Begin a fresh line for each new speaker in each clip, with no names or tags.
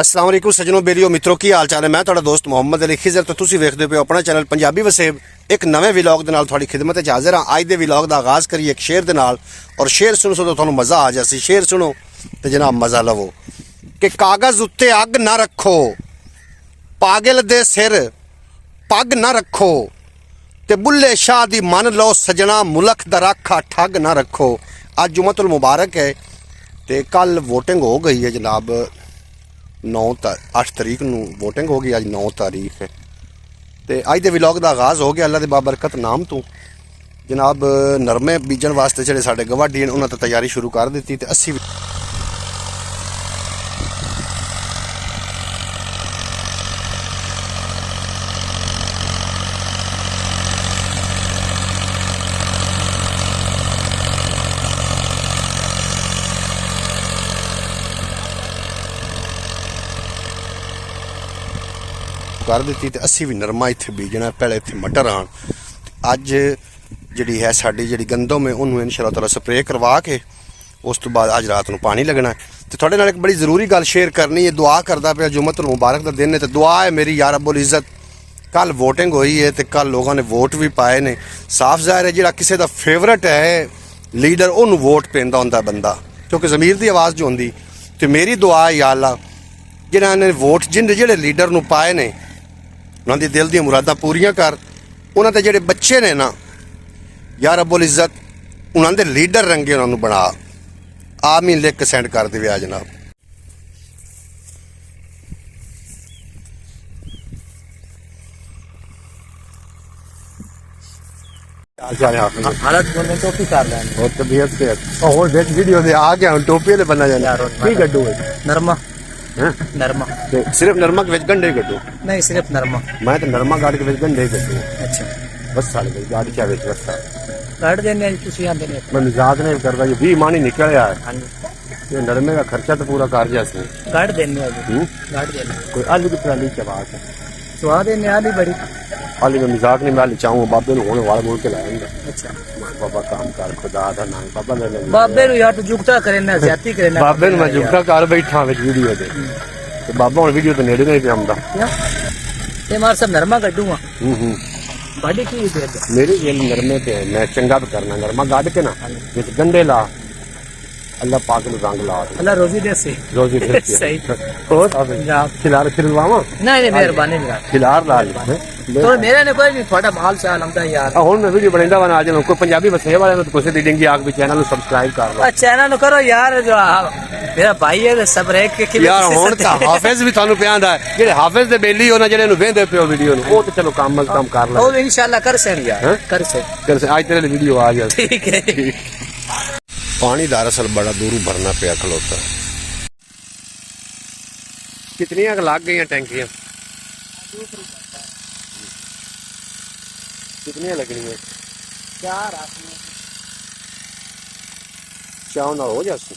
अस्सलाम वालेकुम सज्जनों बेलियो मित्रों की हाल चाल है। मैं तुहाडा दोस्त मोहम्मद अली खिजर तो तुसीं वेखदे पे अपना चैनल पंजाबी वसेब एक नवे विलॉग दे नाल तुहाडी खिदमत च हाजिर हां। अज दे विलॉग दा आगाज़ करिए एक शेर दे नाल और शेर सुनो तो तुहानूं मज़ा आ जासी। शेर सुनो ते जनाब मज़ा लवो कि कागज़ उत्ते अग ना रखो, पागल दे सिर पग ना रखो, ते बुल्ले शाह दी मन लो सजना मुल्क दा राखा ठग ना रखो। अज जुम्मतुल मुबारक है ते कल वोटिंग हो गई है जनाब। 8 तरीक नूं वोटिंग हो गई, अज 9 तारीख है तो अज दे विलॉग का आगाज़ हो गया। अल्लाह दे बाबरकत नाम तो जनाब नरमे बीजन वास्ते जिहड़े साडे गवाडी ने उन्हां ते तैयारी शुरू कर दी ते 80 कर दी तो 80 भी नरमा इत्थे बीजना। पहले इत्थे मटर आन अज जी है साड़ी जी गंदम है उन्होंने इंशाअल्लाह ताला स्प्रे करवा के उस तो बाद अज रात को पानी लगना है। तो थोड़े नाल एक बड़ी जरूरी गल शेयर करनी है। दुआ करता पे जुम्मतुल मुबारक का दिन है तो दुआ है मेरी या रब्बुल इज़्ज़त। कल वोटिंग हुई है तो कल लोगों ने वोट भी पाए ने। साफ ज़ाहिर है जो किसी का फेवरेट है लीडर उन्होंने वोट पेंदा होंदा बंदा, क्योंकि ज़मीर की आवाज़ जो होंदी। तो मेरी दुआ है या अल्लाह जिन्होंने वोट जिहड़े लीडर नूं पाए ने उन्होंने दिल दी मुरादां पूरियां कर। उन्होंने जिहड़े बच्चे ने ना या रब्बुल इज़्ज़त उन्होंने लीडर रंगे उन्होंने बना। आमीन लिख के सेंड कर देवे जनाब।
हालत बोलने तो की कर लें
और तबीयत से और वीडियो दे आ गया टोपी दे बनना जाना की गड्डू
नरमा नरमा
सिर्फ नरमा के गंढे गड्डू
नहीं सिर्फ नरमा
मैं तो नरमा गाड़ के गंढे गड्डू।
अच्छा
बस साल गई गाड़ी क्या बेच बस
काट देने तुसी आंदे ने
मैं मजाक नहीं करता। ये 20 मानी निकल आया है।
हां
ये नरमे का खर्चा तो पूरा कर दिया इसने।
काट देने काट देने
कोई आलू की ट्राली के बात है
स्वाद है आली बड़ी
आलू में मजाक नहीं। मैं आलू चाहूँ बाबे ने होने वाला बोल के लाएंगे।
अच्छा
बाबा काम कर खुदा दा नाम बाबा ले ले
बाबे नु यार तो जुगता करे ना ज्यादती करे ना
बाबे ने मैं जुगता कर बैठा विच वीडियो दे तो बाबा हुन वीडियो तो नेड़े नहीं पे आंदा।
ते मार सब नरमा कड्डूंगा बड़ी की दे
मेरे ये नरमे पे मैं चंगा भी करना नरमा गाड़ के ना विच गंडे ला अल्लाह पाक ने रंग ला
अल्लाह रोजी दे से
रोजी दे
सही
और खिलार खिलवावा
नहीं मेहरबानी मेरा
खिलार ला
तो मेरे ने कोई नहीं थोड़ा माल चाल हमदा यार
हुन मैं वीडियो बनैंदा वन आज कोई पंजाबी बसे वाले ने तो कोसे दी डेंगी आग भी चैनल नु सब्सक्राइब कर लो।
चैनल नु करो यार जो मेरा भाई है सब रह के
यार हुन ता हाफिज भी थानू पियांदा है जेड़े हाफिज दे बेली हो ना जेड़े नु वेंदे पियो वीडियो नु ओ तो चलो काम काम कर लो
ओ इंशाल्लाह कर से यार कर से
आज तेरे वीडियो आ गया
ठीक है।
पानी दरअसल बड़ा दूर भरना पे खलोता। कितनी लग गई टैंकियां कितनी लगनी है
4
चाह ना हो जासी।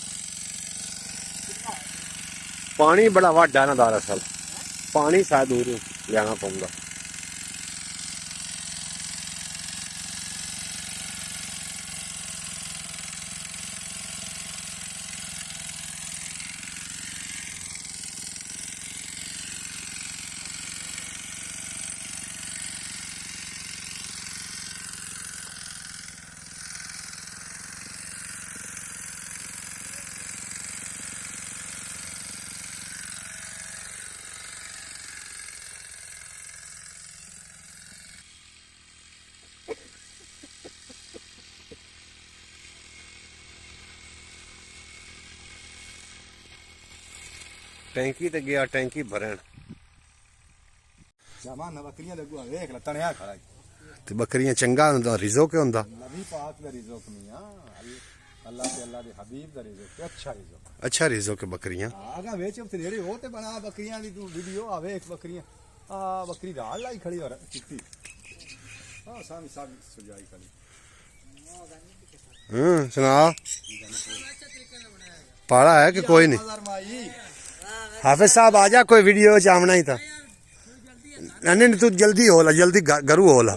पानी बड़ा वाडा ना दरअसल पानी शायद दूर लिया पौंदा। टैंकी ते गया टैंकी भरन
बकरियां लगू देख ला तणया खड़ा
ते बकरियां चंगा हुंदा रिज़ो के हुंदा
नबी पाक दा रिज़्क़ मियां अल्लाह दे हबीब दा रिज़्क़ अच्छा रिज़्क़
अच्छा रिज़ो के बकरियां
आगा वेच ते रेड़े हो ते बना बकरियां दी तू वीडियो आवे एक बकरियां आ बकरी दाल लाई खड़ी और चिट्टी हां सामी सामी सुजाई खड़ी
सुना पाड़ा है कि कोई नहीं। हाफिज साहब आजा कोई वीडियो चामना ही था नहीं तू जल्दी होला जल्दी गरू होला